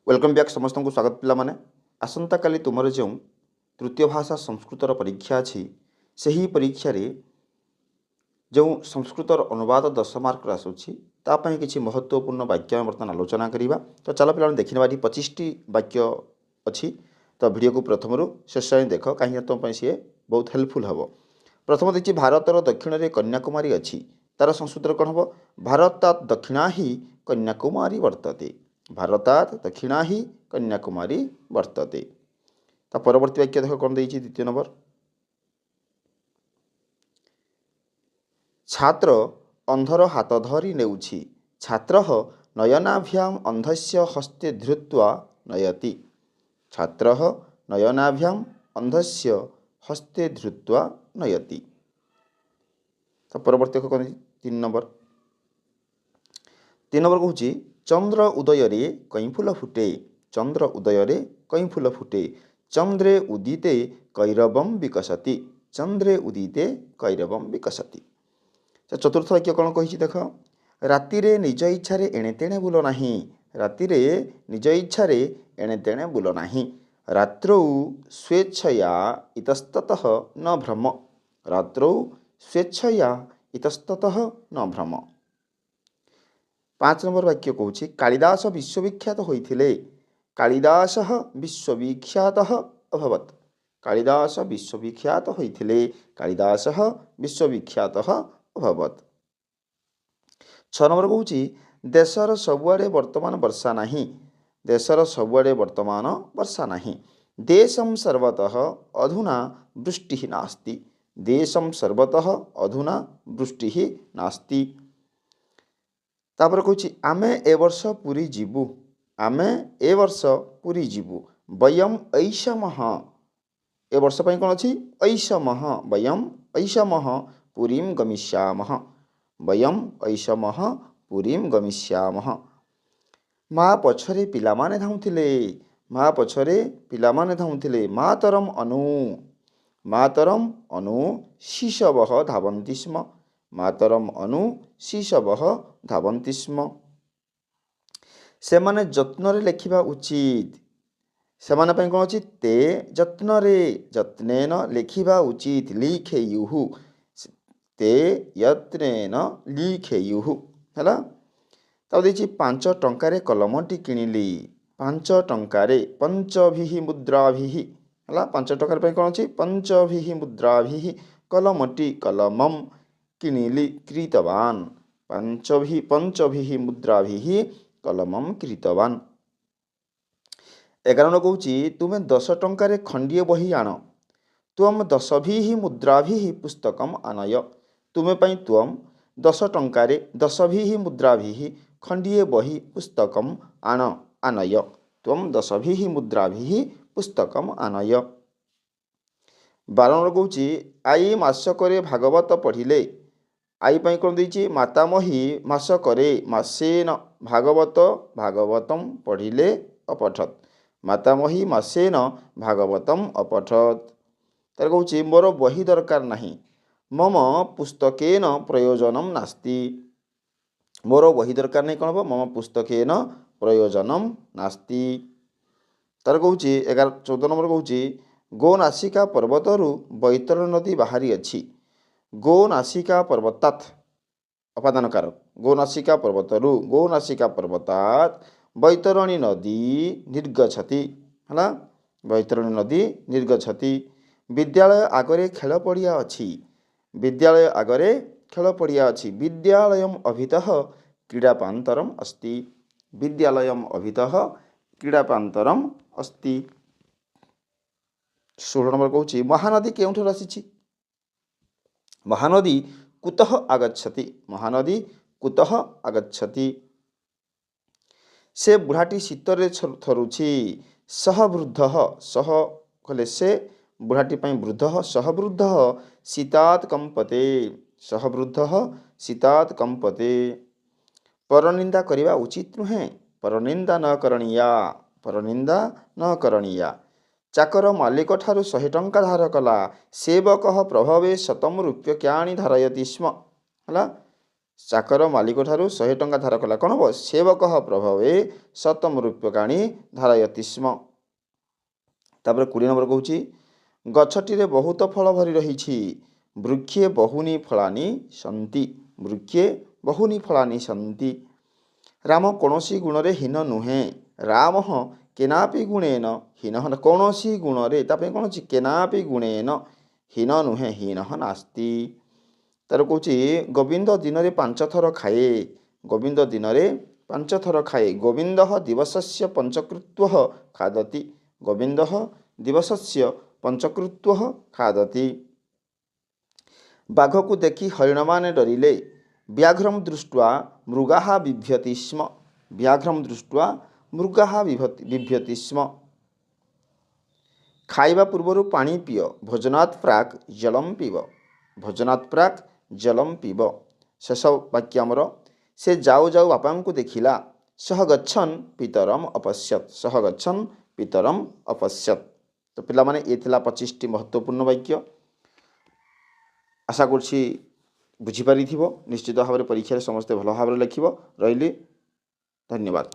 Welcome back समस्त को स्वागत पिला माने आसंता काली तुमर जो तृतीय भाषा संस्कृतर परीक्षा अच्छी से ही परीक्षा रे जो संस्कृतर अनुवाद 10 मार्क आसूची तापाई किसी महत्वपूर्ण वाक्य बर्तमान आलोचना करवा। तो चलो पे देखा 25टी वाक्य अच्छी। तो वीडियो को प्रथम शेष देख कहीं तुम सी बहुत हेल्पफुल हम। प्रथम देखिए भारतर दक्षिण में कन्याकुमारी अच्छी तार संस्कृत कौन हम भारतात दक्षिणा ही कन्याकुमारी वर्तते। भारतात दक्षिणा ही कन्याकुमारी वर्तते। ता परवर्ती वाक्य देख कौन देती द्वितीय नंबर छात्र अंधर हाथ धरी नेउछि छात्र नयनाभ्याम अंधस्य हस्ते धृत्वा नयति। छात्र नयनाभ्याम अंधस्य हस्ते धृत्वा नयति। तो परवर्ती कौन 3 नंबर कहूँ चंद्र उदय रे कई फूल फुटे। चंद्र उदय रे कई फूल फुटे चंद्रे उदिते कैरवम विकसति। चंद्रे उदिते कैरवम विकसति। चतुर्थ वाक्य कौन कही देख राति रे निज इच्छा एणे तेणे बुल नाही। राति रे निज इच्छा एणे तेणे बुल नाही। रात्रौ स्वेच्छया इतस्ततः न भ्रम। रात्रौ स्वेच्छया इतस्ततः न भ्रम। 5 नंबर वाक्य कहूँ कालिदास विश्वविख्यात होइथिले। कालिदास विश्वविख्यात अभवत। कालिदास विश्वविख्यात होइथिले कालिदास विश्वविख्यात अभवत। 6 नंबर कहूँ देशर सबुआड़े वर्तमान वर्षा नहीं। देशर सबुआड़े वर्तमान वर्षा नहीं। देशम सर्वतः अधुना वृष्टि नास्ति। देशम सर्वतः अधुना वृष्टि नास्ति। तापर कहूँ आमे ए वर्ष पुरी जीवु। आमे ए वर्ष पुरी जीवु। वयम ऐषमः ए वर्ष कौन अच्छी ऐषमः वयम ऐषमः पुरीम गमिष्यामः। वयम ऐषमः पुरीम गमिष्यामः। माँ पछरे पिलामाने धाउथिले। माँ पछरे पिलामाने धाउथिले मातरम अनु। मातरम अनु शिशवः धावन्ति स्म। मातरम अनु शिशवः धावन्ति स्म। सेमाने जत्न लेखिबा उचित। सेमाने पई कोन अछि ते जत्न रे जत्नेन लेखिबा उचित लिखेयुहु। ते यत्नेन लिखेयुहु हैला। तब देछि 5 टंकारे कलमटी किनिली। 5 टंकारे पंचभिहि मुद्राभिहि हैला। 5 टंकार पई कोन अछि पंचभिहि मुद्राभिहि कलमटी कलमम किनिली क्रीतवान। पंचभिहि मुद्राभिहि कलमम क्रीतवान। 11 कहूँ तुमे 10 टंकारे खंडिए बही आण। त्वम 10 मुद्राभिहि पुस्तकम आनय। तुमे पई त्वम 10 टंकारे 10 मुद्राभिहि खंडिए बही पुस्तकम आनय। त्वम 10 मुद्राभिहि पुस्तकम आनय। 12 कहूँ आई मासकरे भागवत पढ़िले। आई पई कौन देछि मातामही मासकरे मासेन भागवत भागवतम पढ़िले अपठत। मातामही मासेन भागवतम अपठत। तार कहूँ मोर बही दरकार नहीं। मम पुस्तकेन प्रयोजनम नास्ति। मोर बही दरकार नहीं कौन हम मम पुस्तकेन प्रयोजनम नास्ति। तार कहूँ 14 नंबर कहूँ गो नासिका पर्वतरु बैतरणी नदी बाहरी अच्छी। गो नासिका पर्वतात अपादान कारक गो नासिका पर्वतरु गो नासिका पर्वतात बैतरणी नदी निर्गछति है। बैतरणी नदी निर्गछति। विद्यालय आगरे खेल पड़िया अच्छी। विद्यालय आगरे खेल पड़िया अच्छी। विद्यालयम अभितः क्रीडापान्तरम अस्ति। विद्यालयम अभितः क्रीडापान्तरम अस्ति। 16 नंबर कहूँ महानदी केउठर आसी। महानदी कुतः आगच्छति। महानदी कुतः आगच्छति। से बुढ़ाटी शीतरे थरुछि। सह वृद्धः सह कहले से बुढ़ाटी पई वृद्धः सह वृद्धः शीतात कंपते। सह वृद्धः शीतात कंपते। परनिंदा करिवा उचित नुहे। परनिंदा न करणीया। परनिंदा न करणीया। चाकर मालिक ठारू 100 टंका धार कला। सेवक प्रभावे 100 रूप्यकाणि धारयति स्म है। ଚାକର ମାଲିକ ଠାରୁ 100 ଟଙ୍କା ଧାର କଲା କ'ଣ ହେବ? ସେବକ ପ୍ରଭାବେ ଶତମ ରୂପ୍ୟକାଣୀ ଧାରୟତି ସ୍ମ। ତାପରେ 20 ନମ୍ବର କହୁଛି ଗଛଟିରେ ବହୁତ ଫଳ ଭରି ରହିଛି। ବୃକ୍ଷେ ବହୁନି ଫଳାନି ସନ୍ତି। ବୃକ୍ଷେ ବହୁନି ଫଳାନି ସନ୍ତି। ରାମ କୌଣସି ଗୁଣରେ ହୀନ ନୁହେଁ। ରାମ କେନାପି ଗୁଣେନ ହୀନ। କୌଣସି ଗୁଣରେ ତା ପାଇଁ କ'ଣ ଅଛି? କେନାପି ଗୁଣେନ ହୀନ ନୁହେଁ। ହୀନ ନାସ୍ତି। ତାର କହୁଛି ଗୋବିନ୍ଦ ଦିନରେ 5 ଥର ଖାଏ। ଗୋବିନ୍ଦ ଦିନରେ 5 ଥର ଖାଏ। ଗୋବିନ୍ଦ ଦିବସସ୍ୟ ପଞ୍ଚକୃତ୍ୱ ଖାଦତି। ଗୋବିନ୍ଦ ଦିବସସ୍ୟ ପଞ୍ଚକୃତ୍ୱ ଖାଦତି। ବାଘକୁ ଦେଖି ହରିଣମାନେ ଡରିଲେ। ବ୍ୟାଘ୍ରମ ଦୃଷ୍ଟ୍ୱା ମୃଗାଃ ବିଭ୍ୟତି ସ୍ମ। ବ୍ୟାଘ୍ରମ ଦୃଷ୍ଟ୍ୱା ମୃଗାଃ ବିଭ୍ୟତି ସ୍ମ। ଖାଇବା ପୂର୍ବରୁ ପାଣି ପିଅ। ଭୋଜନାତ୍ ପ୍ରାକ୍ ଜଳମ୍ ପିବ। ଭୋଜନାତ୍ ପ୍ରାକ୍ ଜଳମ୍ ପିବ। ଶେଷ ବାକ୍ୟ ଆମର ସେ ଯାଉ ଯାଉ ବାପାଙ୍କୁ ଦେଖିଲା। ସହ ଗଚ୍ଛନ୍ ପିତରମ୍ ଅପଶ୍ୟତ୍। ସହ ଗଚ୍ଛନ୍ ପିତରମ୍ ଅପଶ୍ୟତ୍। ତ ପିଲାମାନେ ଏ ଥିଲା 25ଟି ମହତ୍ୱପୂର୍ଣ୍ଣ ବାକ୍ୟ। ଆଶା କରୁଛି ବୁଝିପାରିଥିବ। ନିଶ୍ଚିତ ଭାବରେ ପରୀକ୍ଷାରେ ସମସ୍ତେ ଭଲ ଭାବରେ ଲେଖିବ। ରହିଲି, ଧନ୍ୟବାଦ।